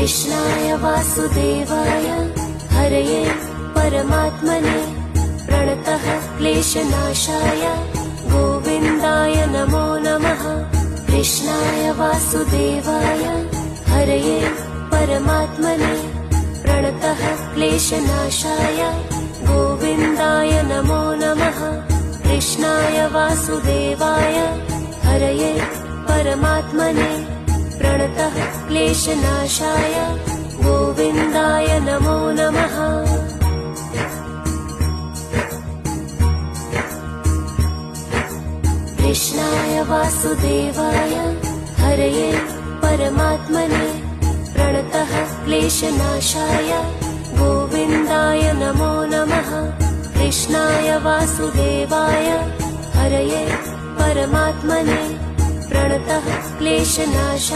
कृष्णाय वासुदेवाय हरये परमात्मने प्रणतः क्लेशनाशाय गोविन्दाय नमो नमः। कृष्णाय वासुदेवाय हरये परमात्मने प्रणतः क्लेशनाशाय गोविन्दाय नमो नमः। कृष्णाय वासुदेवाय हरये परमात्मने प्रणतः क्लेशनाशाय गोविन्दाय नमो नमः। कृष्णाय वासुदेवाय हरये परमात्मने प्रणतः क्लेशनाशाय गोविन्दाय नमो नमः। कृष्णाय वासुदेवाय हरये परमात्मने प्रणतः क्लेशनाशाय